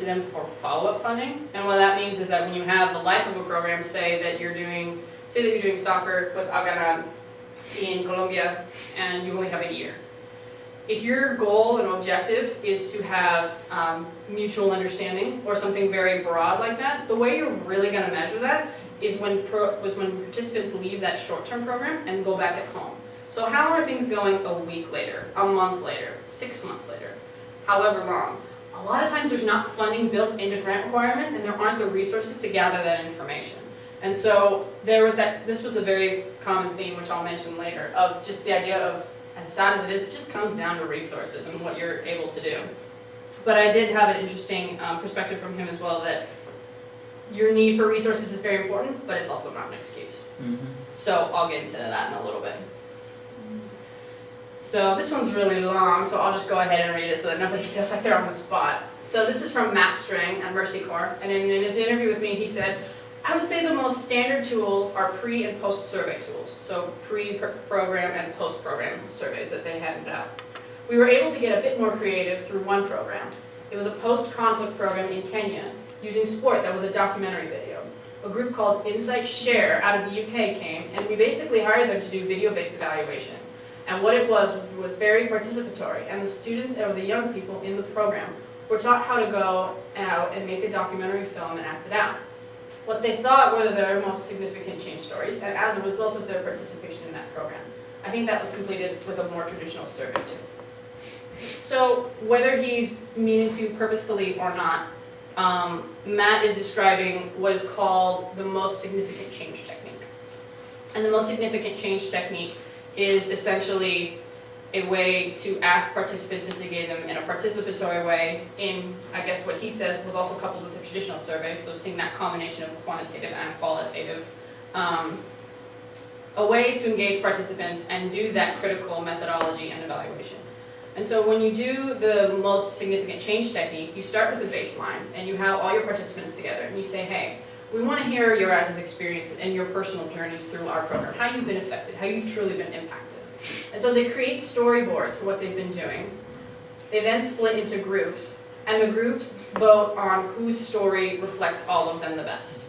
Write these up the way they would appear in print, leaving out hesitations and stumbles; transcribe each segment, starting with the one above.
them for follow-up funding. And what that means is that when you have the life of a program, say that you're doing soccer with Agana in Colombia, and you only have a year. If your goal and objective is to have mutual understanding or something very broad like that, the way you're really going to measure that is when participants leave that short-term program and go back at home. So how are things going a week later, a month later, 6 months later, however long? A lot of times there's not funding built into grant requirement, and there aren't the resources to gather that information. And so this was a very common theme, which I'll mention later, of just the idea of, as sad as it is, it just comes down to resources and what you're able to do. But I did have an interesting perspective from him as well, that your need for resources is very important, but it's also not an excuse. So I'll get into that in a little bit. So this one's really long, so I'll just go ahead and read it so that nobody feels like they're on the spot. So this is from Matt String at Mercy Corps, and in his interview with me he said, I would say the most standard tools are pre- and post-survey tools, so pre-program and post-program surveys that they handed out. We were able to get a bit more creative through one program. It was a post-conflict program in Kenya using sport that was a documentary video. A group called Insight Share out of the UK came, and we basically hired them to do video-based evaluation. And what it was very participatory, and the students or the young people in the program were taught how to go out and make a documentary film and act it out. What they thought were their most significant change stories, and as a result of their participation in that program. I think that was completed with a more traditional survey too. So whether he's meaning to purposefully or not, Matt is describing what is called the most significant change technique. And the most significant change technique is essentially a way to ask participants and to engage them in a participatory way in, I guess what he says was also coupled with a traditional survey, so seeing that combination of quantitative and qualitative, a way to engage participants and do that critical methodology and evaluation. And so when you do the most significant change technique, you start with the baseline and you have all your participants together and you say, hey, we want to hear your guys' experience and your personal journeys through our program, how you've been affected, how you've truly been impacted. And so they create storyboards for what they've been doing. They then split into groups, and the groups vote on whose story reflects all of them the best.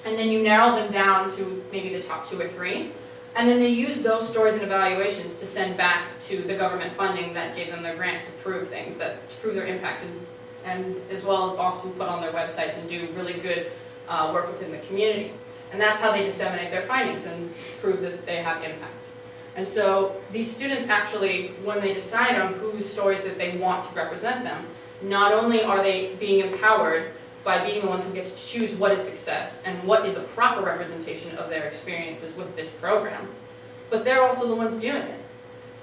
And then you narrow them down to maybe the top 2 or 3, and then they use those stories and evaluations to send back to the government funding that gave them their grant to prove things, to prove their impact, and as well often put on their websites and do really good work within the community. And that's how they disseminate their findings and prove that they have impact. And so these students actually, when they decide on whose stories that they want to represent them, not only are they being empowered by being the ones who get to choose what is success and what is a proper representation of their experiences with this program, but they're also the ones doing it.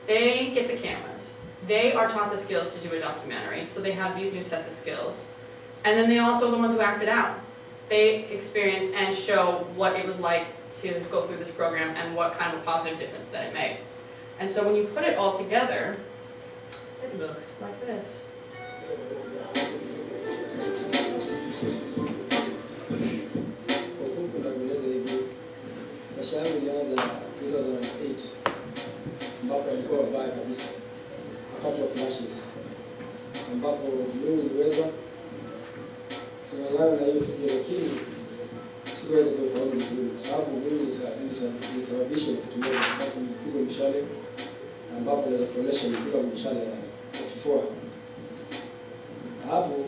They get the cameras. They are taught the skills to do a documentary, so they have these new sets of skills. And then they also are the ones who act it out. They experience and show what it was like to go through this program and what kind of a positive difference that it made. And so when you put it all together, it looks like this. Maisha yangu ilianza 2008 ambapo alikuwa mbaya kabisa wakati wa clashes, ambapo mimi niliweza kung'ang'ana na hiyo fikira, lakini sikuweza kufaulu vizuri kwa sababu mimi nilisababisha kitu moja, ambapo nilipigwa mshale, ambapo naweza kuonesha nilipigwa mshale ya kifua. Hapo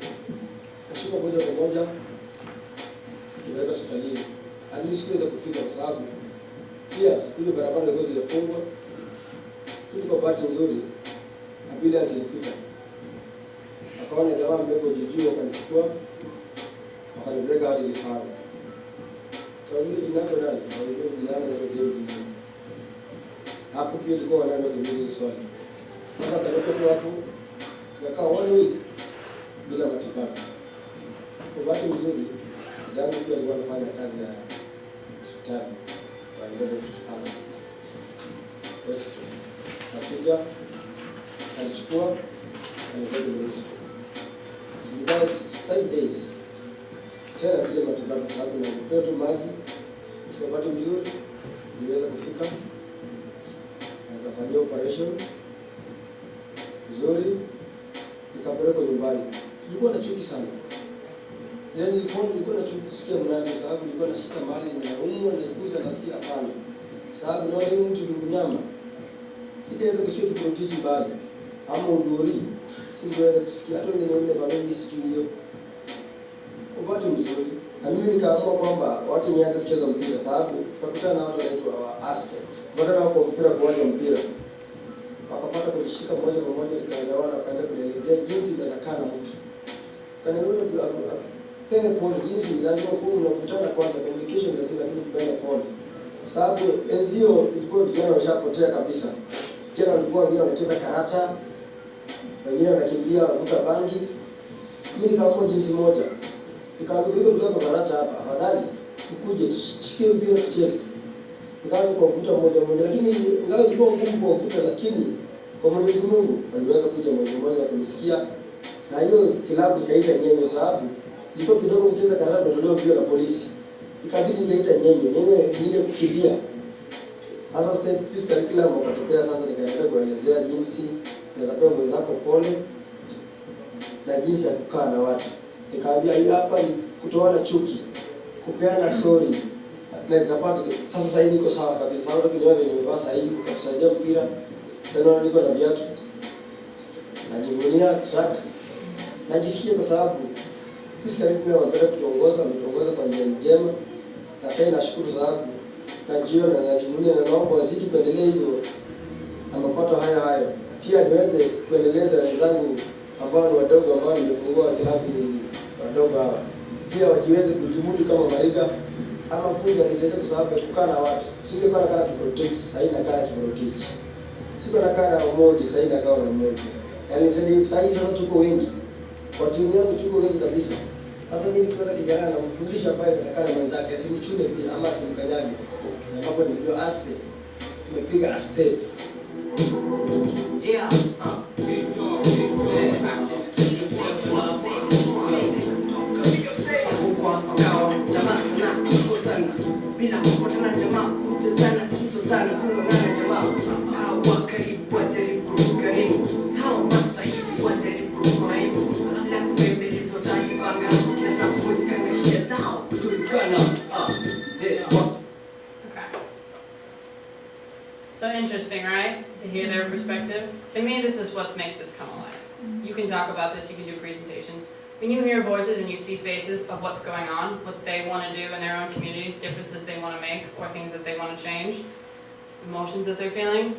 kashuka moja kwa moja tukaenda hospitalini. Hadi sikuweza kufika kwa sababu pia siku barabara ilikuwa zimefungwa. Tulikuwa bahati nzuri, ambulance ilipita. Akaona jamaa mbeko jijio, wakanichukua wakanipeleka hadi Lifaru. Kauliza jina lako nani? Kauliza jina lako ndio. Hapo pia ilikuwa wanaenda kuuliza swali. Sasa kaleta tu hapo nakaa 1 week bila matibabu. Kwa bahati nzuri damu pia alikuwa anafanya kazi ya hospitali kwa ndogo kufanya. Basi akija alichukua alipeleka mwisho. Nilikuwa 5 days tena bila matibabu kwa sababu nilipewa tu maji. Kwa bahati nzuri niliweza kufika nikafanyia operation nzuri, nikapelekwa nyumbani. Nilikuwa na chuki sana Yaani nilikuwa nachukusikia mradi sababu nilikuwa nashika mali ninaumwa naikuza nasikia hapana. Sababu naona huyu mtu ni mnyama. Singeweza kushika kiprotiji mbali. Ama udori. Singeweza kusikia hata wengine bado mimi sijui hiyo. Kwa bahati nzuri na mimi nikaamua kwamba watu nianze kucheza mpira sababu tukakutana na watu wanaitwa Aste. Wakati wako mpira kuwaje mpira. Wakapata kunishika moja kwa moja tukaelewana wakaanza kunielezea jinsi unaweza kaa na mtu. Kaniambia pele pole jinsi lazima kuwa mnavutana kwanza, communication lazima lakini kupenda pole. Sababu enzio ilikuwa vijana washapotea kabisa. Vijana walikuwa wengine wanacheza karata, wengine wanakimbia wavuta bangi. Mimi nikaamua jinsi moja. Nikaambia kuliko mtoka karata hapa, afadhali ukuje tushikie mpira tucheze. Nikaanza kuwavuta mmoja mmoja, lakini ingawa ilikuwa ngumu kuwavuta, lakini kwa Mwenyezi Mungu waliweza kuja mmoja mmoja kunisikia. Na hiyo kilabu ikaita Nyenyo sababu ilikuwa kidogo kucheza karata ndio mbio la polisi. Ikabidi nikaita Nyenyo, ile kukimbia. Sasa state peace curriculum wakatupea sasa nikaanza kuelezea jinsi unaweza pewa mwenzako pole na jinsi ya kukaa na watu. Nikaambia hii hapa ni kutoana chuki, kupeana sorry. Na nikapata sasa hivi niko sawa kabisa. Sababu kidogo nimevaa sasa hivi kusaidia mpira. Sasa niko na viatu. Najivunia track. Najisikia kwa sababu peace curriculum wanapenda kutuongoza kwa njia njema. Na sasa nashukuru sababu najiona na najivunia na naomba wazidi kuendelea hivyo na mapato haya. Pia niweze kuendeleza wenzangu ambao ni wadogo ambao nimefungua kilabu wadogo hawa. Pia wajiweze kujimudu kama Mariga ama funza nisaidia kwa sababu ya kukaa na watu. Singekuwa nakaa kiprotect, sasa nakaa kiprotect. Siko nakaa na modi, sasa nakaa na modi. Yaani sasa tuko wengi. Kwa timu yangu tuko wengi kabisa. Sasa mimi nikiona kijana na mfundisha ambaye anakaa na mwenzake asimchune pia ama asimkanyage. Na hapo ndio Aste. Tumepiga a step. Yeah. Bila kupotana jamaa kutazana kutazana kuungana jamaa hawa karibu wajaribu karibu hawa masahibi wajaribu karibu ala kuembelezo tajipanga na sabuni kangashia zao kujulikana Okay. So interesting, right? To hear their perspective. To me, this is what makes this come alive. You can talk about this, you can do presentations. When you hear voices and you see faces of what's going on, what they want to do in their own communities, differences they want to make, or things that they want to change, emotions that they're feeling,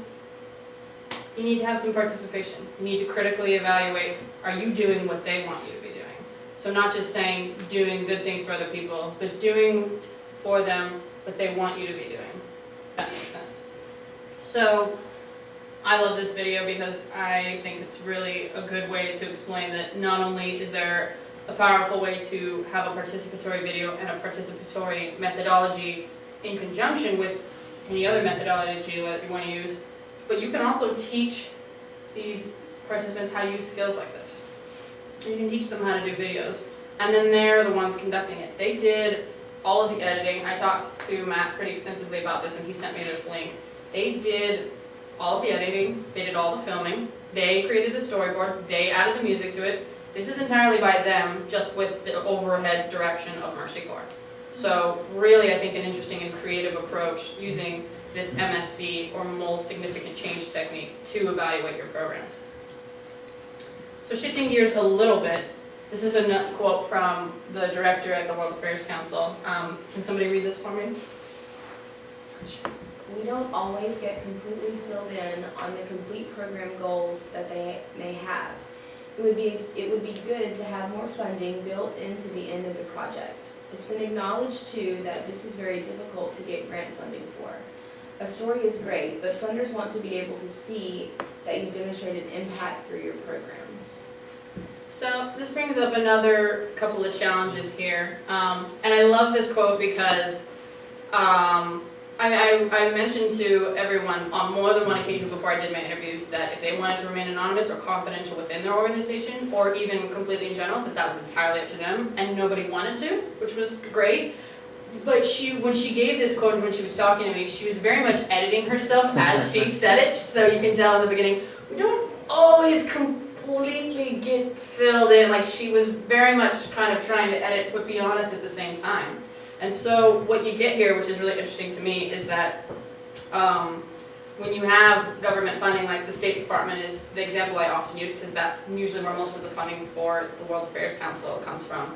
you need to have some participation. You need to critically evaluate, are you doing what they want you to be doing? So not just saying doing good things for other people, but doing for them what they want you to be doing, if that makes sense. So I love this video because I think it's really a good way to explain that not only is there a powerful way to have a participatory video and a participatory methodology in conjunction with any other methodology that you want to use, but you can also teach these participants how to use skills like this. You can teach them how to do videos, and then they're the ones conducting it. They did all of the editing. I talked to Matt pretty extensively about this, and he sent me this link. They did all of the editing, they did all the filming, they created the storyboard, they added the music to it. This is entirely by them, just with the overhead direction of Mercy Corps. So really, I think an interesting and creative approach using this MSC, or most significant change technique, to evaluate your programs. So shifting gears a little bit, this is a quote from the director at the World Affairs Council. Can somebody read this for me? We don't always get completely filled in on the complete program goals that they may have. It would be good to have more funding built into the end of the project. It's been acknowledged too that this is very difficult to get grant funding for. A story is great, but funders want to be able to see that you demonstrated impact through your programs. So this brings up another couple of challenges here. And I love this quote because I mentioned to everyone on more than one occasion before I did my interviews that if they wanted to remain anonymous or confidential within their organization, or even completely in general, that was entirely up to them, and nobody wanted to, which was great. But when she gave this quote and when she was talking to me, she was very much editing herself as she said it, so you can tell in the beginning, we don't always completely completely get filled in. Like, she was very much kind of trying to edit but be honest at the same time. And so what you get here, which is really interesting to me, is that when you have government funding, like the State Department is the example I often use because that's usually where most of the funding for the World Affairs Council comes from.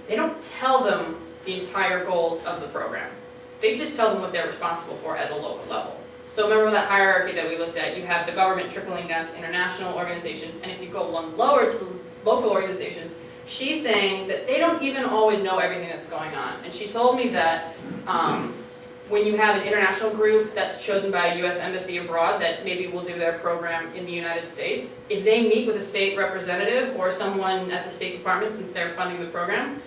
They don't tell them the entire goals of the program. They just tell them what they're responsible for at a local level. So remember that hierarchy that we looked at, you have the government trickling down to international organizations, and if you go one lower to local organizations, she's saying that they don't even always know everything that's going on. And she told me that when you have an international group that's chosen by a U.S. embassy abroad that maybe will do their program in the United States, if they meet with a state representative or someone at the State Department, since they're funding the program,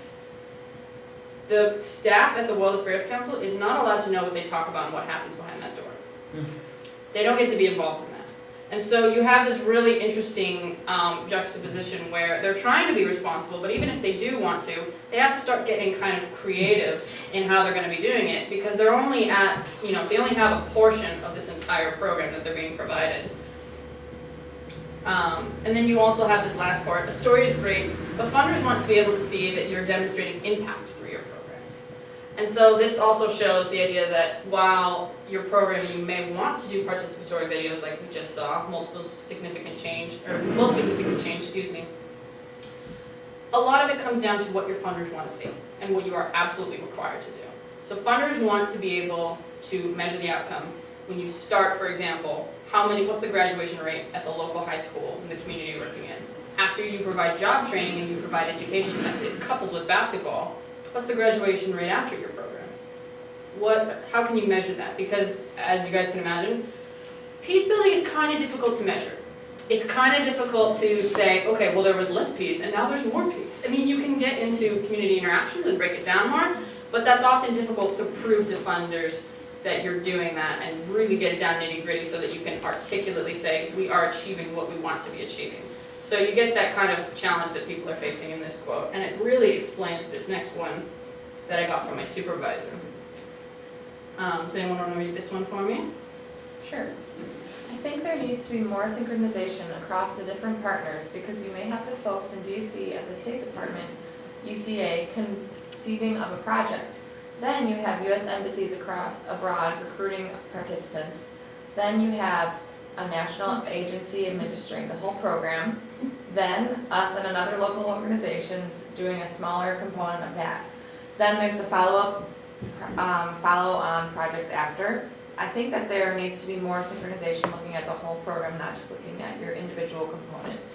the staff at the World Affairs Council is not allowed to know what they talk about and what happens behind that door. They don't get to be involved in that. And so you have this really interesting juxtaposition where they're trying to be responsible, but even if they do want to, they have to start getting kind of creative in how they're going to be doing it, because they're only at, they only have a portion of this entire program that they're being provided. And then you also have this last part. A story is great, but funders want to be able to see that you're demonstrating impact through your programs. And so this also shows the idea that while your program, you may want to do participatory videos like we just saw, most significant change, excuse me, a lot of it comes down to what your funders want to see and what you are absolutely required to do. So funders want to be able to measure the outcome. When you start, for example, what's the graduation rate at the local high school in the community you're working in? After you provide job training and you provide education that is coupled with basketball, what's the graduation rate after your program? How can you measure that? Because, as you guys can imagine, peace building is kind of difficult to measure. It's kind of difficult to say, okay, well there was less peace and now there's more peace. I mean, you can get into community interactions and break it down more, but that's often difficult to prove to funders that you're doing that and really get it down nitty-gritty so that you can articulately say, we are achieving what we want to be achieving. So you get that kind of challenge that people are facing in this quote, and it really explains this next one that I got from my supervisor. Does anyone want to read this one for me? Sure. I think there needs to be more synchronization across the different partners because you may have the folks in DC at the State Department, UCA, conceiving of a project. Then you have U.S. embassies abroad recruiting participants. Then you have a national agency administering the whole program. Then us and another local organizations doing a smaller component of that. Then there's the follow-on projects after. I think that there needs to be more synchronization looking at the whole program, not just looking at your individual component.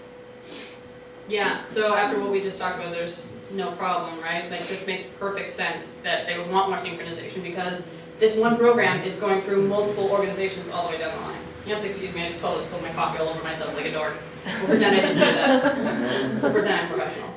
Yeah, so after what we just talked about, there's no problem, right? Like, this makes perfect sense that they would want more synchronization because this one program is going through multiple organizations all the way down the line. You have to excuse me, I just totally spilled my coffee all over myself like a dork. We'll pretend I didn't do that. We'll pretend I'm professional.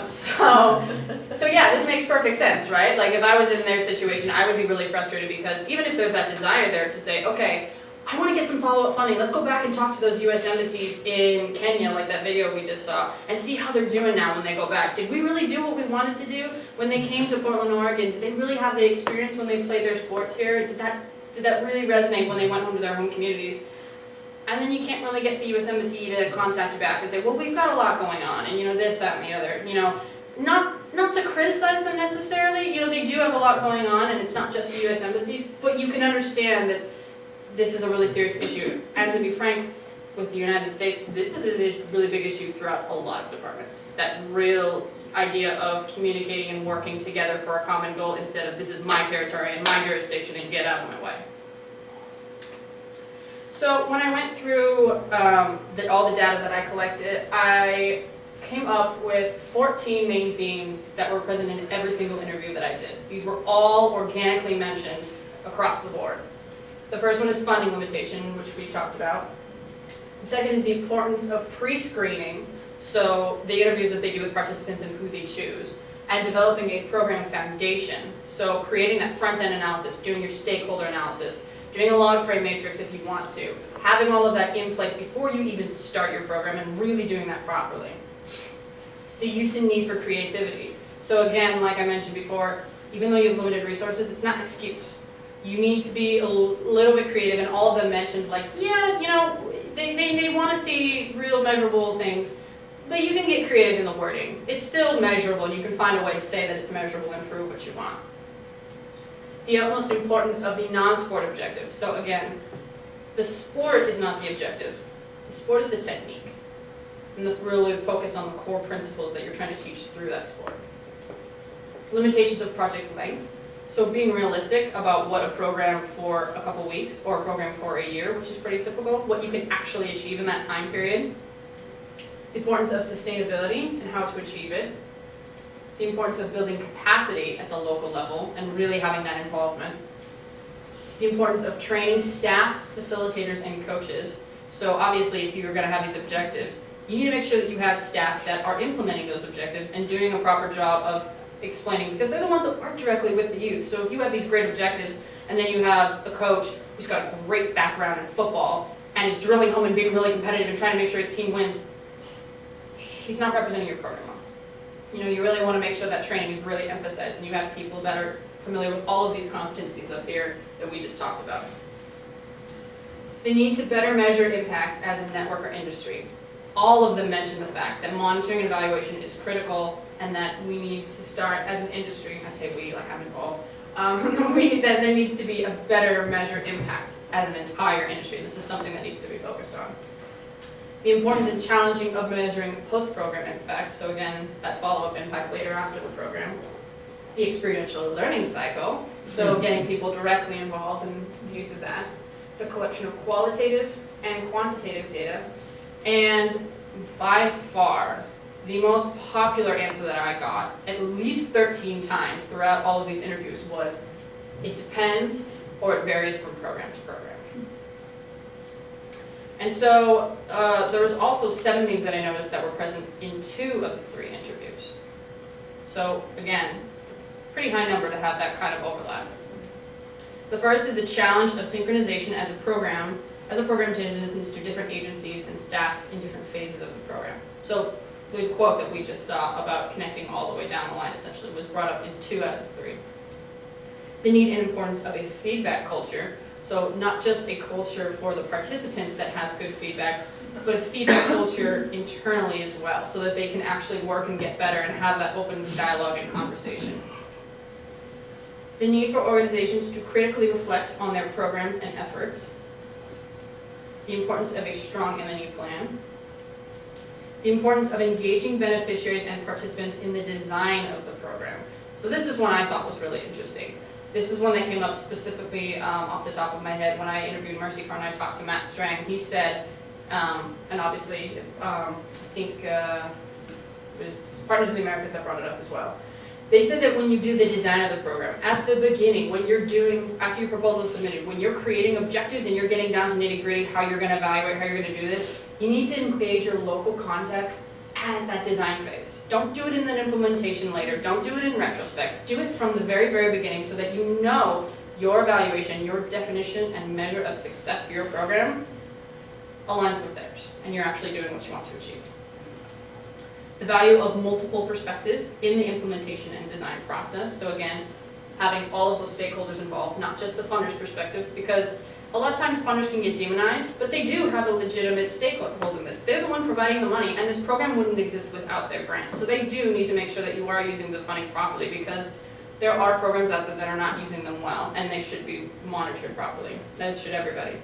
So yeah, this makes perfect sense, right? Like, if I was in their situation, I would be really frustrated because even if there's that desire there to say, okay, I want to get some follow-up funding, let's go back and talk to those U.S. embassies in Kenya, like that video we just saw, and see how they're doing now when they go back. Did we really do what we wanted to do when they came to Portland, Oregon? Did they really have the experience when they played their sports here? Did that really resonate when they went home to their home communities? And then you can't really get the U.S. Embassy to contact you back and say, well, we've got a lot going on, and this, that, and the other. Not to criticize them necessarily. They do have a lot going on, and it's not just the U.S. embassies, but you can understand that this is a really serious issue. And to be frank, with the United States, this is a really big issue throughout a lot of departments. That real idea of communicating and working together for a common goal instead of this is my territory and my jurisdiction and get out of my way. So when I went through all the data that I collected, I came up with 14 main themes that were present in every single interview that I did. These were all organically mentioned across the board. The first one is funding limitation, which we talked about. The second is the importance of pre-screening, so the interviews that they do with participants and who they choose, and developing a program foundation, so creating that front-end analysis, doing your stakeholder analysis, doing a log frame matrix if you want to, having all of that in place before you even start your program and really doing that properly. The use and need for creativity. So again, like I mentioned before, even though you have limited resources, it's not an excuse. You need to be a little bit creative, and all of them mentioned like, yeah, they want to see real measurable things, but you can get creative in the wording. It's still measurable, and you can find a way to say that it's measurable and prove what you want. The utmost importance of the non-sport objectives. So again, the sport is not the objective. The sport is the technique. And really focus on the core principles that you're trying to teach through that sport. Limitations of project length. So being realistic about what a program for a couple weeks or a program for a year, which is pretty typical, what you can actually achieve in that time period. The importance of sustainability and how to achieve it. The importance of building capacity at the local level and really having that involvement. The importance of training staff, facilitators, and coaches. So obviously if you're going to have these objectives, you need to make sure that you have staff that are implementing those objectives and doing a proper job of explaining, because they're the ones that work directly with the youth. So if you have these great objectives and then you have a coach who's got a great background in football and is drilling home and being really competitive and trying to make sure his team wins, he's not representing your program well. You know, you really want to make sure that training is really emphasized and you have people that are familiar with all of these competencies up here that we just talked about. The need to better measure impact as a network or industry. All of them mention the fact that monitoring and evaluation is critical and that we need to start as an industry, I say we like I'm involved, that there needs to be a better measured impact as an entire industry. This is something that needs to be focused on. The importance and challenging of measuring post-program impact, so again, that follow-up impact later after the program. The experiential learning cycle, so getting people directly involved in the use of that. The collection of qualitative and quantitative data. And by far, the most popular answer that I got, at least 13 times throughout all of these interviews, was it depends or it varies from program to program. And so there was also 7 themes that I noticed that were present in 2 of the 3 interviews. So again, it's a pretty high number to have that kind of overlap. The first is the challenge of synchronization as a program transitions to different agencies and staff in different phases of the program. So the quote that we just saw about connecting all the way down the line essentially was brought up in 2 out of the 3. The need and importance of a feedback culture. So not just a culture for the participants that has good feedback, but a feedback culture internally as well, so that they can actually work and get better and have that open dialogue and conversation. The need for organizations to critically reflect on their programs and efforts. The importance of a strong M&E plan. The importance of engaging beneficiaries and participants in the design of the program. So this is one I thought was really interesting. This is one that came up specifically off the top of my head when I interviewed Mercy Corps and I talked to Matt Strang. He said, and obviously I think it was Partners in the Americas that brought it up as well. They said that when you do the design of the program, at the beginning, when you're doing, after your proposal is submitted, when you're creating objectives and you're getting down to nitty-gritty, how you're going to evaluate, how you're going to do this, you need to engage your local context at that design phase. Don't do it in the implementation later. Don't do it in retrospect. Do it from the very, very beginning so that you know your evaluation, your definition and measure of success for your program aligns with theirs, and you're actually doing what you want to achieve. The value of multiple perspectives in the implementation and design process. So again, having all of those stakeholders involved, not just the funder's perspective, because a lot of times funders can get demonized, but they do have a legitimate stakeholder in this. They're the one providing the money, and this program wouldn't exist without their grant. So they do need to make sure that you are using the funding properly, because there are programs out there that are not using them well, and they should be monitored properly, as should everybody.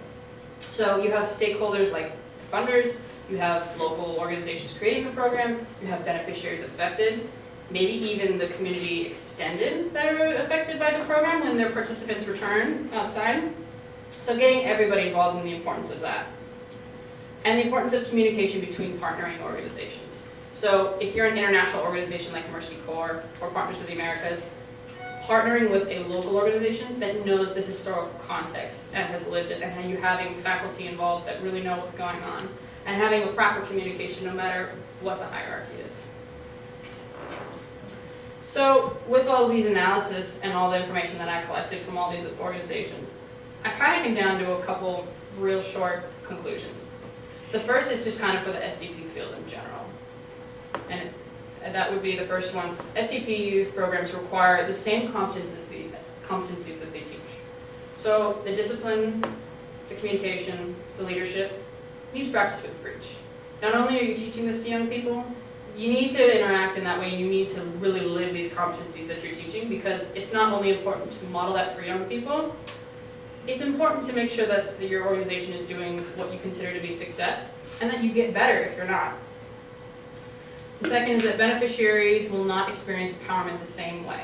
So you have stakeholders like funders, you have local organizations creating the program, you have beneficiaries affected, maybe even the community extended that are affected by the program when their participants return outside. So getting everybody involved in the importance of that. And the importance of communication between partnering organizations. So if you're an international organization like Mercy Corps or Partners of the Americas, partnering with a local organization that knows the historical context and has lived it, and you having faculty involved that really know what's going on, and having a proper communication no matter what the hierarchy is. So with all these analysis and all the information that I collected from all these organizations, I kind of came down to a couple real short conclusions. The first is just kind of for the SDP field in general. And that would be the first one. SDP youth programs require the same competencies that they teach. So the discipline, the communication, the leadership, you need to practice what you preach. Not only are you teaching this to young people, you need to interact in that way, and you need to really live these competencies that you're teaching, because it's not only important to model that for young people, it's important to make sure that your organization is doing what you consider to be success, and that you get better if you're not. The second is that beneficiaries will not experience empowerment the same way.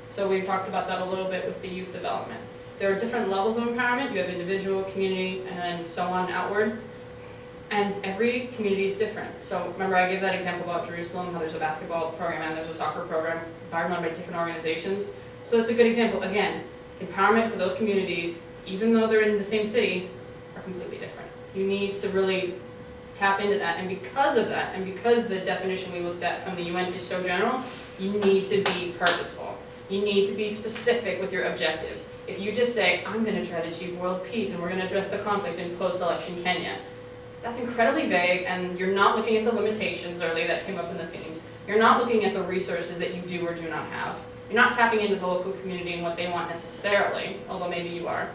So we talked about that a little bit with the youth development. There are different levels of empowerment. You have individual, community, and then so on and outward. And every community is different. So remember I gave that example about Jerusalem, how there's a basketball program and there's a soccer program run by different organizations. So that's a good example. Again, empowerment for those communities, even though they're in the same city, are completely different. You need to really tap into that, and because of that, and because the definition we looked at from the UN is so general, you need to be purposeful. You need to be specific with your objectives. If you just say, I'm going to try to achieve world peace and we're going to address the conflict in post-election Kenya, that's incredibly vague, and you're not looking at the limitations early that came up in the themes. You're not looking at the resources that you do or do not have. You're not tapping into the local community and what they want necessarily, although maybe you are.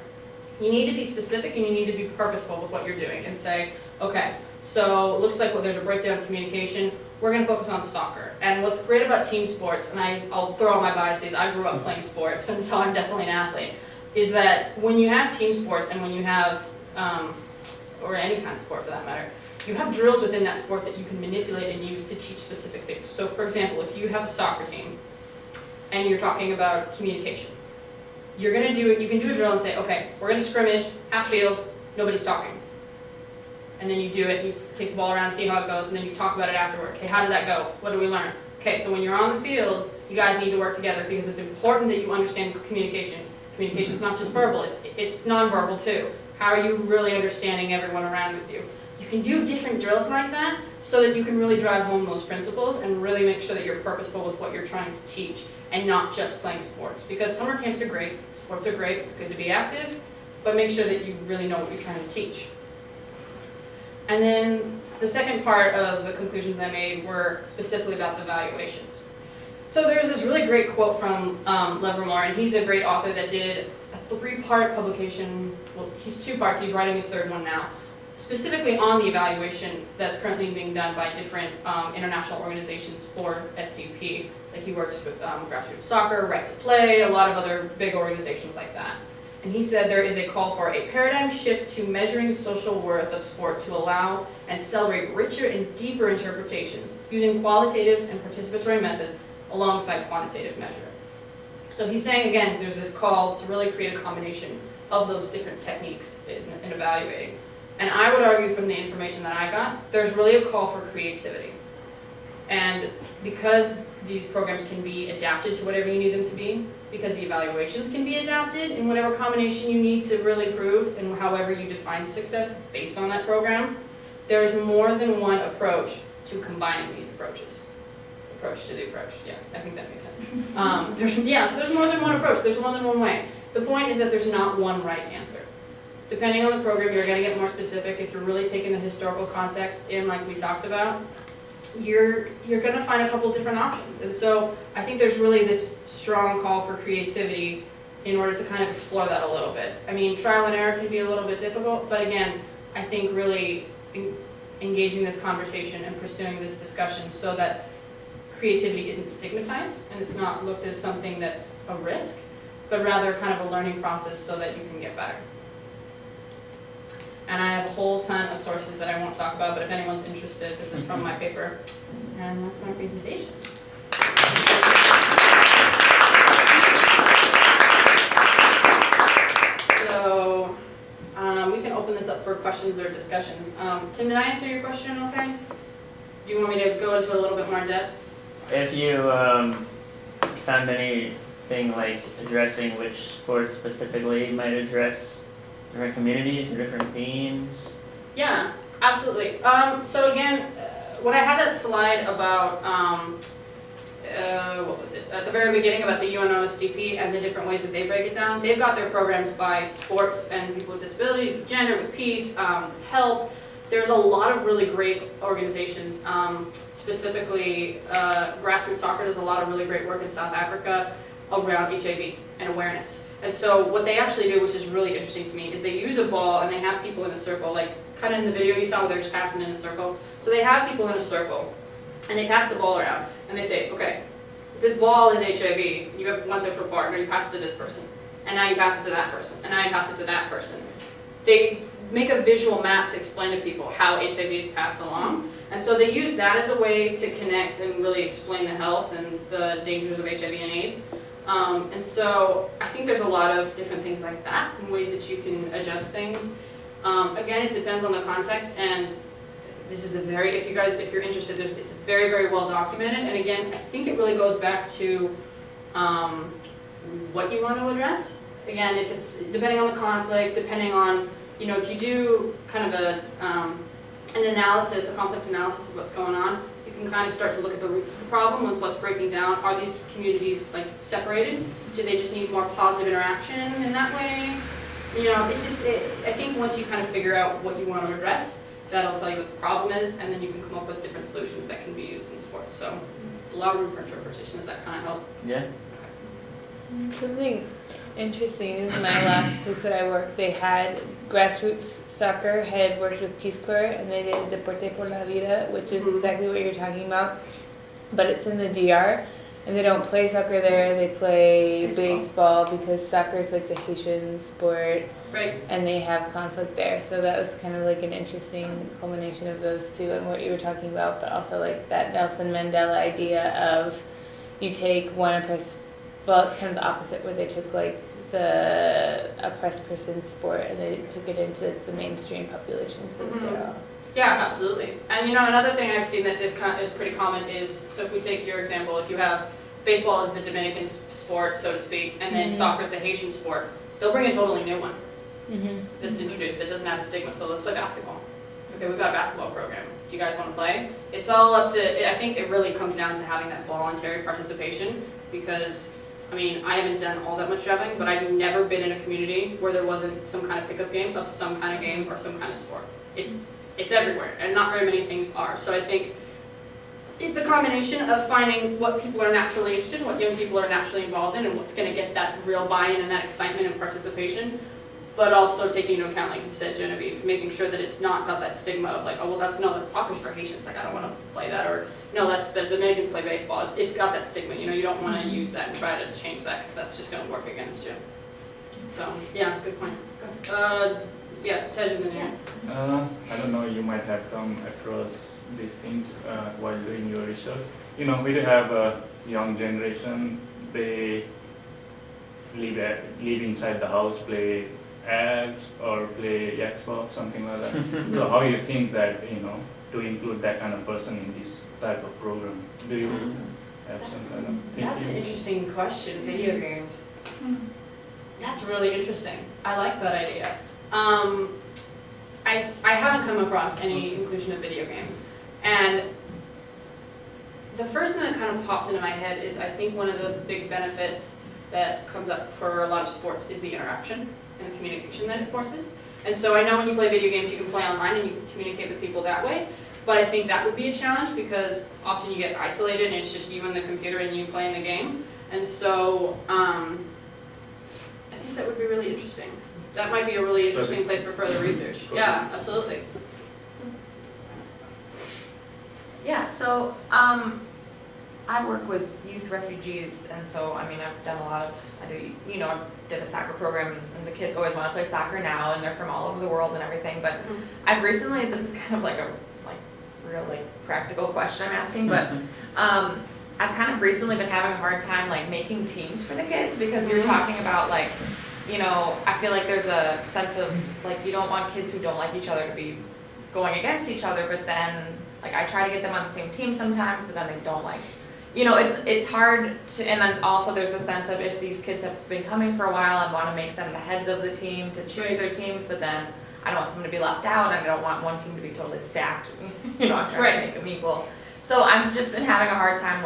You need to be specific and you need to be purposeful with what you're doing and say, okay, so it looks like there's a breakdown of communication. We're going to focus on soccer. And what's great about team sports, and I'll throw all my biases, I grew up playing sports, and so I'm definitely an athlete, is that when you have team sports and when you have, or any kind of sport for that matter, you have drills within that sport that you can manipulate and use to teach specific things. So for example, if you have a soccer team and you're talking about communication, you can do a drill and say, okay, we're going to scrimmage, half field, nobody's talking. And then you do it, you take the ball around, see how it goes, and then you talk about it afterward. Okay, how did that go? What did we learn? Okay, so when you're on the field, you guys need to work together because it's important that you understand communication. Communication is not just verbal, it's nonverbal too. How are you really understanding everyone around with you? You can do different drills like that so that you can really drive home those principles and really make sure that you're purposeful with what you're trying to teach and not just playing sports. Because summer camps are great, sports are great, it's good to be active, but make sure that you really know what you're trying to teach. And then the second part of the conclusions I made were specifically about the evaluations. So there's this really great quote from Livermore, and he's a great author that did a 3-part publication. Well, he's 2 parts, he's writing his 3rd one now, specifically on the evaluation that's currently being done by different international organizations for SDP. Like he works with Grassroots Soccer, Right to Play, a lot of other big organizations like that. And he said there is a call for a paradigm shift to measuring social worth of sport to allow and celebrate richer and deeper interpretations using qualitative and participatory methods alongside quantitative measure. So he's saying, again, there's this call to really create a combination of those different techniques in evaluating. And I would argue from the information that I got, there's really a call for creativity. And because these programs can be adapted to whatever you need them to be, because the evaluations can be adapted in whatever combination you need to really prove and however you define success based on that program, there's more than one approach to combining these approaches. Approach to the approach, yeah, I think that makes sense. So there's more than one approach, there's more than one way. The point is that there's not one right answer. Depending on the program, you're going to get more specific. If you're really taking the historical context in, like we talked about, you're going to find a couple different options. And so I think there's really this strong call for creativity in order to kind of explore that a little bit. I mean, trial and error can be a little bit difficult, but again, I think really engaging this conversation and pursuing this discussion so that creativity isn't stigmatized and it's not looked as something that's a risk, but rather kind of a learning process so that you can get better. And I have a whole ton of sources that I won't talk about, but if anyone's interested, this is from my paper. And that's my presentation. So we can open this up for questions or discussions. Tim, did I answer your question okay? Do you want me to go into a little bit more in depth? If you found anything like addressing which sports specifically might address different communities or different themes? Yeah, absolutely. So again, when I had that slide about, what was it, at the very beginning about the UNOSDP and the different ways that they break it down, they've got their programs by sports and people with disability, gender, with peace, health. There's a lot of really great organizations, specifically Grassroots Soccer does a lot of really great work in South Africa around HIV and awareness. And so what they actually do, which is really interesting to me, is they use a ball and they have people in a circle, like kind of in the video you saw where they're just passing in a circle. So they have people in a circle, and they pass the ball around, and they say, okay, if this ball is HIV, you have one sexual partner, you pass it to this person, and now you pass it to that person, and now you pass it to that person. They make a visual map to explain to people how HIV is passed along, and so they use that as a way to connect and really explain the health and the dangers of HIV and AIDS. And so I think there's a lot of different things like that, and ways that you can adjust things. Again, it depends on the context, and this is if you're interested, it's very, very well documented, and again, I think it really goes back to what you want to address. Again, if it's depending on the conflict, depending on, if you do kind of an analysis, a conflict analysis of what's going on, you can kind of start to look at the roots of the problem with what's breaking down. Are these communities like separated? Do they just need more positive interaction in that way? I think once you kind of figure out what you want to address, that'll tell you what the problem is, and then you can come up with different solutions that can be used in sports. So a lot of room for interpretation. Does that kind of help? Yeah. Something interesting is my last place that I worked, they had grassroots soccer had worked with Peace Corps, and they did Deporte por la Vida, which is exactly what you're talking about, but it's in the DR, and they don't play soccer there, they play baseball because soccer is like the Haitian sport, Right. and they have conflict there. So that was kind of like an interesting culmination of those two and what you were talking about, but also like that Nelson Mandela idea of you take one oppressed, well, it's kind of the opposite, where they took like the oppressed person's sport and they took it into the mainstream population, so that they're all. Yeah, absolutely. And another thing I've seen that is pretty common is, so if we take your example, if you have baseball is the Dominican sport, so to speak, and then soccer is the Haitian sport, they'll bring a totally new one that's introduced that doesn't have the stigma. So let's play basketball. Okay, we've got a basketball program. Do you guys want to play? It's all up to, I think it really comes down to having that voluntary participation, because I haven't done all that much traveling, but I've never been in a community where there wasn't some kind of pickup game of some kind of game or some kind of sport. It's everywhere, and not very many things are. So I think it's a combination of finding what people are naturally interested in, what young people are naturally involved in, and what's going to get that real buy-in and that excitement and participation, but also taking into account, like you said, Genevieve, making sure that it's not got that stigma of like, oh, well, that's soccer's for Haitians, like I don't want to play that, or no, that's the Dominicans play baseball. It's got that stigma, you don't want to use that and try to change that, because that's just going to work against you. So, yeah, good point. Yeah, Tej, and then you. I don't know, you might have come across these things while doing your research. We do have a young generation, they live inside the house, play ads or play Xbox, something like that. So how you think that, to include that kind of person in this type of program? Do you have some kind of thinking? That's an interesting question, video games. That's really interesting. I like that idea. I haven't come across any inclusion of video games. And the first thing that kind of pops into my head is I think one of the big benefits that comes up for a lot of sports is the interaction and the communication that it forces. And so I know when you play video games you can play online and you can communicate with people that way, but I think that would be a challenge because often you get isolated and it's just you and the computer and you playing the game. And so I think that would be really interesting. That might be a really interesting place for further research. Yeah, absolutely. Yeah, so I work with youth refugees, and so I've done a lot of, I did a soccer program, and the kids always want to play soccer now, and they're from all over the world and everything. But I've recently, this is kind of like a real practical question I'm asking, but I've kind of recently been having a hard time making teams for the kids, because you're talking about I feel like there's a sense of you don't want kids who don't like each other to be going against each other, but then I try to get them on the same team sometimes, but then they don't it's hard to, and then also there's a sense of if these kids have been coming for a while, I want to make them the heads of the team to choose their teams, but then I don't want someone to be left out, and I don't want one team to be totally stacked, I'm trying to make them equal. So I've just been having a hard time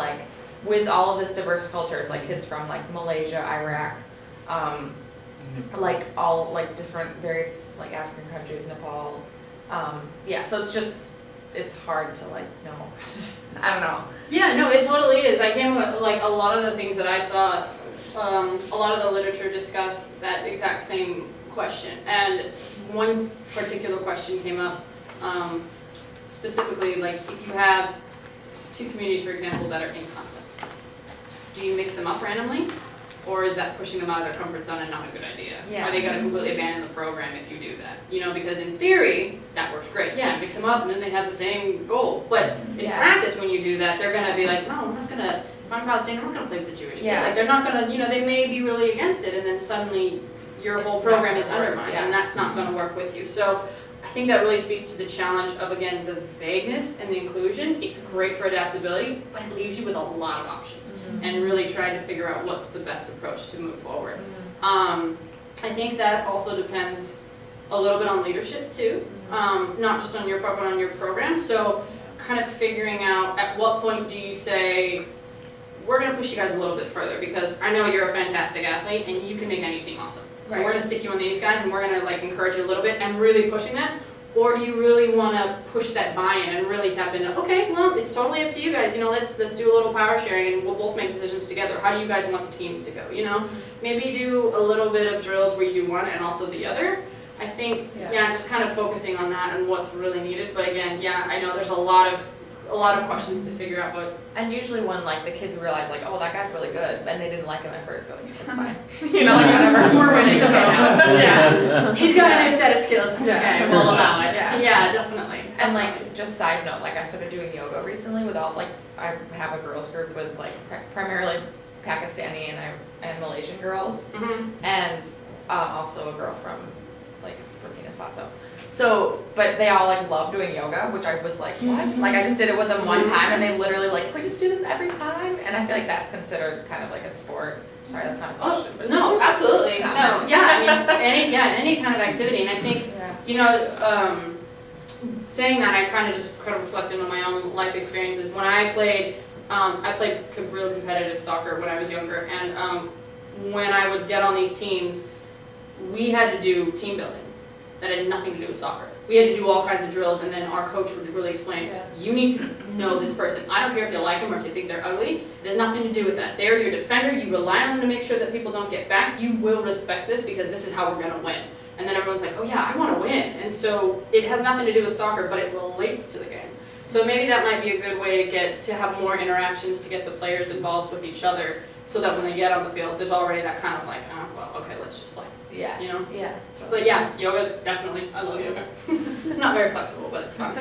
with all of this diverse culture. It's kids from Malaysia, Iraq, all different various African countries, Nepal. So it's hard to know. I don't know. Yeah, no, it totally is. I came with a lot of the things that I saw, a lot of the literature discussed that exact same question. And one particular question came up Specifically, like if you have two communities, for example, that are in conflict, do you mix them up randomly? Or is that pushing them out of their comfort zone and not a good idea? Yeah. Are they gonna completely abandon the program if you do that? You know, because in theory, that works great. Yeah, mix them up and then they have the same goal. But in Yeah. practice, when you do that, they're gonna be like, no, I'm not gonna, if I'm Palestinian, I'm not gonna play with the Jewish kid. Yeah. Like, they're not gonna, you know, they may be really against it, and then suddenly your whole It's program not is gonna work, undermined, yeah. and that's not gonna work with you. So I think that really speaks to the challenge of, again, the vagueness and the inclusion. It's great for adaptability, but it leaves you with a lot of options, and really trying to figure out what's the best approach to move forward. I think that also depends a little bit on leadership too, not just on your part, but on your program. So kind of figuring out at what point do you say, we're gonna push you guys a little bit further, because I know you're a fantastic athlete and you can make any team awesome. So we're gonna stick you on these guys and we're gonna like encourage you a little bit and really pushing that. Or do you really wanna push that buy-in and really tap into, okay, well, it's totally up to you guys, you know, let's do a little power sharing and we'll both make decisions together. How do you guys want the teams to go, you know? Maybe do a little bit of drills where you do one and also the other. I think, yeah, just kind of focusing on that and what's really needed. But again, yeah, I know there's a lot of questions to figure out, but And usually when like the kids realize like, oh, that guy's really good, and they didn't like him at first, so like, it's fine. You know, like whatever. we're winning, it's okay now. Yeah. He's got a new set of skills, it's okay, we'll allow it. Yeah. Yeah, definitely. And like, just side note, like I started doing yoga recently with all, like, I have a girls group with like primarily Pakistani and Malaysian girls, Mhm. and also a girl from like Burkina Faso. So, but they all like love doing yoga, which I was like, what? Like I just did it with them one time and they literally like, can we just do this every time? And I feel like that's considered kind of like a sport. Sorry, that's not a question, but it's No, just- absolutely. Yeah. No, yeah, I mean, any kind of activity, and I think, Yeah. you know, saying that, I kind of reflected on my own life experiences. When I played real competitive soccer when I was younger, and when I would get on these teams, we had to do team building. That had nothing to do with soccer. We had to do all kinds of drills, and then our coach would really explain, you need to know this person. I don't care if you like them or if you think they're ugly. It has nothing to do with that. They're your defender. You rely on them to make sure that people don't get back. You will respect this because this is how we're going to win. And then everyone's like, oh yeah, I want to win. And so it has nothing to do with soccer, but it relates to the game. So maybe that might be a good way to have more interactions, to get the players involved with each other, so that when they get on the field, there's already that kind of like, oh, well, okay, let's just play. Yeah. You know? Yeah. But yeah, yoga, definitely. I love yoga. Not very flexible, but it's fun.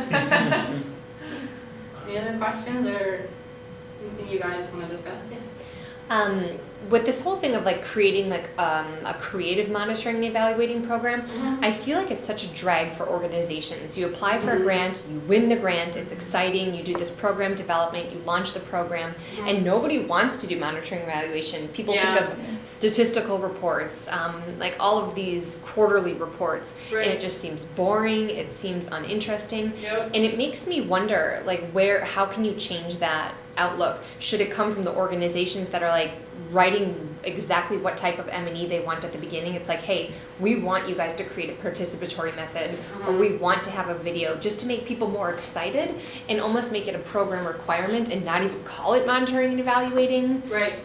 Any other questions or anything you guys want to discuss? With this whole thing of like creating like a creative monitoring and evaluating program, I feel like it's such a drag for organizations. You apply for a grant, you win the grant, it's exciting, you do this program development, you launch the program, and nobody wants to do monitoring and evaluation. People think of statistical reports, like all of these quarterly reports, and it just seems boring, it seems uninteresting, and it makes me wonder like how can you change that outlook? Should it come from the organizations that are like writing exactly what type of M&E they want at the beginning? It's like, hey, we want you guys to create a participatory method, or we want to have a video, just to make people more excited and almost make it a program requirement and not even call it monitoring and evaluating. Right.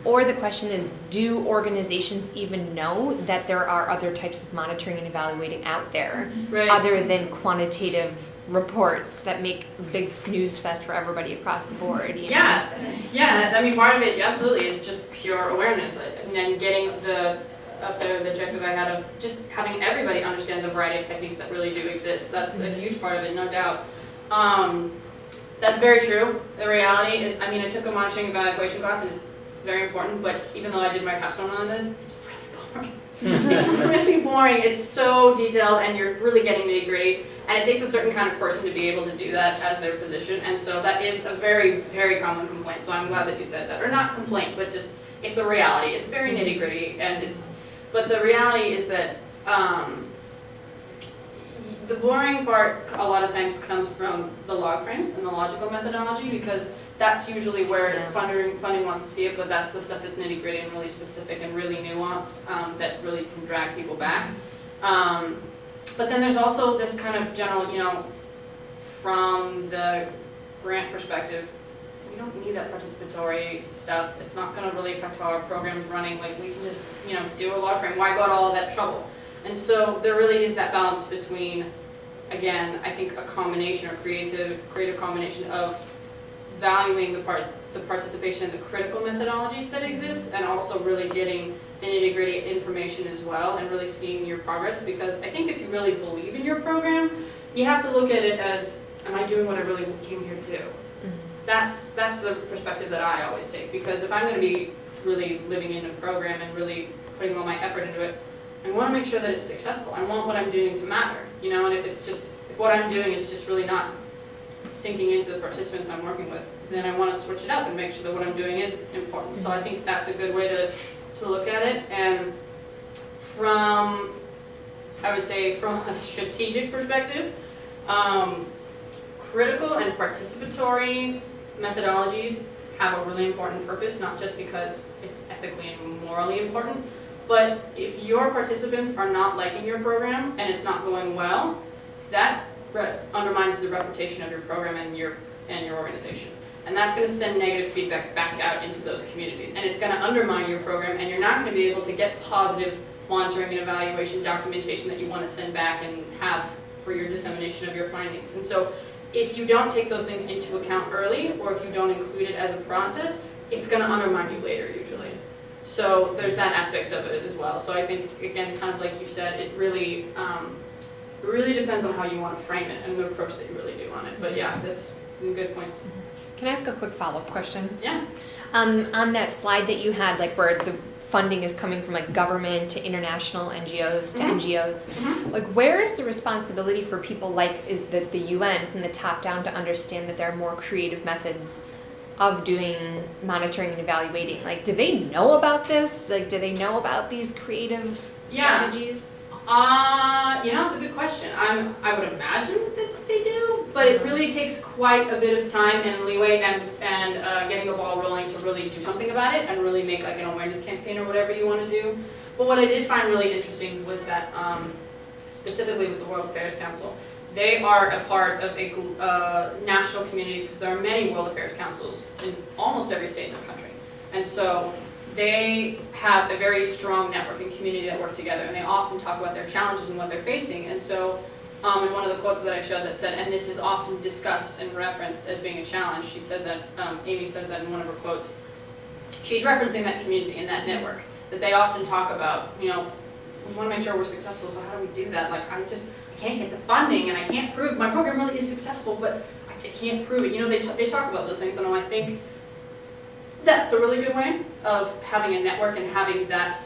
Or the question is, do organizations even know that there are other types of monitoring and evaluating out there, other than quantitative reports that make a big snooze fest for everybody across the board? You know? Yeah. I mean, part of it absolutely is just pure awareness, and then getting the objective I had of just having everybody understand the variety of techniques that really do exist. That's a huge part of it, no doubt. That's very true. The reality is, I mean, I took a monitoring evaluation class, and it's very important, but even though I did my capstone on this, it's really boring. It's really boring. It's so detailed, and you're really getting nitty-gritty. And it takes a certain kind of person to be able to do that as their position, and so that is a very, very common complaint. So I'm glad that you said that, or not complaint, but just it's a reality. It's very nitty gritty, but the reality is that the boring part a lot of times comes from the log frames and the logical methodology, because that's usually where funding wants to see it, but that's the stuff that's nitty gritty and really specific and really nuanced, that really can drag people back. But then there's also this kind of general, you know, from the grant perspective, we don't need that participatory stuff. It's not going to really affect how our program's running. Like, we can just, you know, do a log frame. Why go to all of that trouble? And so there really is that balance between again, I think a combination or creative combination of valuing the participation and the critical methodologies that exist, and also really getting the nitty-gritty information as well, and really seeing your progress. Because I think if you really believe in your program, you have to look at it as, am I doing what I really came here to do? That's the perspective that I always take, because if I'm going to be really living in a program and really putting all my effort into it, I want to make sure that it's successful. I want what I'm doing to matter, you know, and if what I'm doing is just really not sinking into the participants I'm working with, then I want to switch it up and make sure that what I'm doing is important. So I think that's a good way to look at it. And I would say from a strategic perspective, critical and participatory methodologies have a really important purpose, not just because it's ethically and morally important, but if your participants are not liking your program and it's not going well, that undermines the reputation of your program and your organization. And that's going to send negative feedback back out into those communities. And it's going to undermine your program, and you're not going to be able to get positive monitoring and evaluation documentation that you want to send back and have for your dissemination of your findings. And so if you don't take those things into account early, or if you don't include it as a process, it's going to undermine you later usually. So there's that aspect of it as well. So I think, again, kind of like you said, it really depends on how you want to frame it and the approach that you really do on it. But yeah, that's good points. Can I ask a quick follow-up question? Yeah. On that slide that you had, like where the funding is coming from like government to international NGOs to NGOs, like where is the responsibility for people like the UN from the top down to understand that there are more creative methods of doing monitoring and evaluating? Like, do they know about this? Like, do they know about these creative strategies? You know, it's a good question. I would imagine that they do, but it really takes quite a bit of time and leeway and getting the ball rolling to really do something about it and really make like an awareness campaign or whatever you want to do. But what I did find really interesting was that specifically with the World Affairs Council, they are a part of a national community, because there are many World Affairs Councils in almost every state in the country. And so they have a very strong network and community that work together, and they often talk about their challenges and what they're facing. And so in one of the quotes that I showed that said, and this is often discussed and referenced as being a challenge, she says that, Amy says that in one of her quotes, she's referencing that community and that network, that they often talk about, you know, we want to make sure we're successful, so how do we do that? Like, I can't get the funding, and I can't prove, my program really is successful, but I can't prove it. You know, they talk about those things, and I think that's a really good way of having a network and having that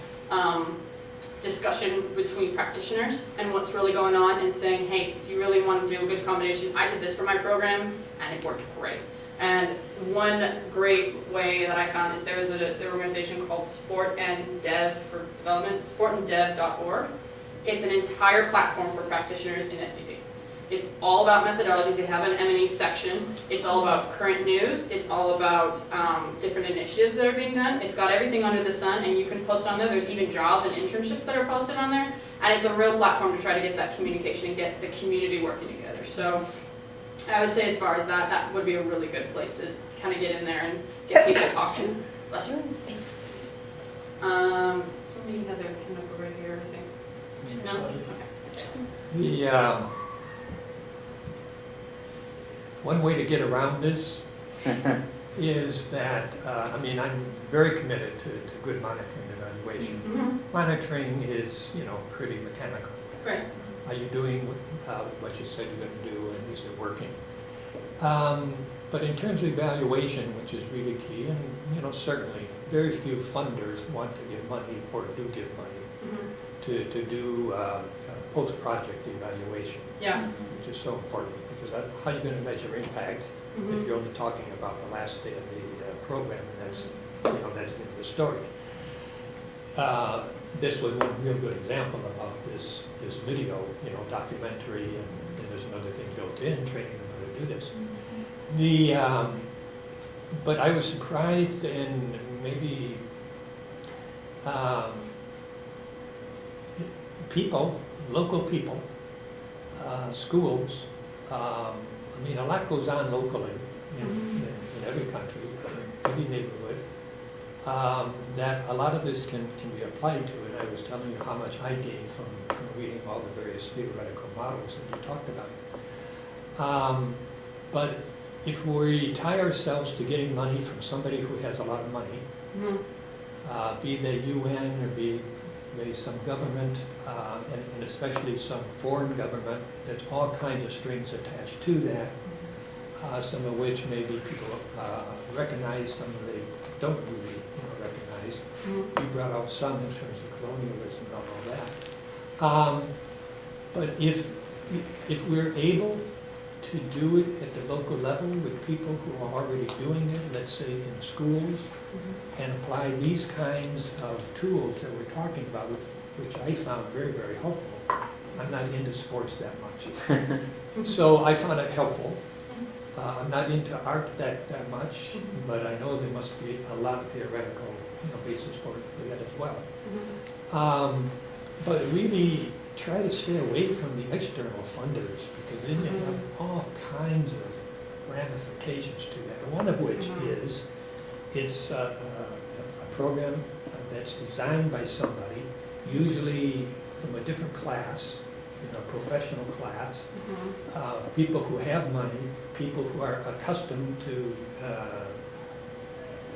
discussion between practitioners and what's really going on, and saying, hey, if you really want to do a good combination, I did this for my program and it worked great. And one great way that I found is there was an organization called Sport and Dev for Development, sportanddev.org. It's an entire platform for practitioners in SDP. It's all about methodologies. They have an M&E section. It's all about current news. It's all about different initiatives that are being done. It's got everything under the sun, and you can post on there. There's even jobs and internships that are posted on there. And it's a real platform to try to get that communication and get the community working together. So I would say as far as that would be a really good place to kind of get in there and get people talking. Bless you. Thanks. Somebody had their hand up over here, I think. No? Okay. One way to get around this is that, I'm very committed to good monitoring and evaluation. Monitoring is, pretty mechanical. Right. Are you doing what you said you're going to do, and is it working? But in terms of evaluation, which is really key, and certainly very few funders want to give money or do give money to do post-project evaluation, which is so important, because how are you going to measure impact if you're only talking about the last day of the program, and that's the end of the story. This was one real good example about this video, documentary, and there's another thing built in, training them how to do this. But I was surprised, and maybe people, local people, schools, a lot goes on locally in every country, every neighborhood. that a lot of this can be applied to, and I was telling you how much I gained from reading all the various theoretical models that you talked about. But if we tie ourselves to getting money from somebody who has a lot of money, be they UN or be they some government, and especially some foreign government, there's all kinds of strings attached to that, some of which maybe people recognize, some of they don't really recognize. You brought out some in terms of colonialism and all that. But if we're able to do it at the local level with people who are already doing it, let's say in schools, and apply these kinds of tools that we're talking about, which I found very, very helpful. I'm not into sports that much, so I found it helpful. I'm not into art that much, but I know there must be a lot of theoretical basis for that as well. But really try to stay away from the external funders, because then they have all kinds of ramifications to that. One of which is it's a program that's designed by somebody, usually from a different class, professional class, people who have money, people who are accustomed to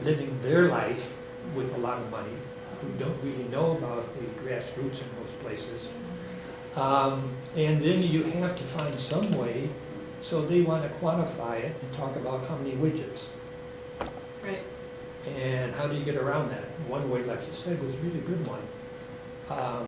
living their life with a lot of money, who don't really know about the grassroots in most places. And then you have to find some way, so they want to quantify it and talk about how many widgets. Right. And how do you get around that? One way, like you said, was a really good one.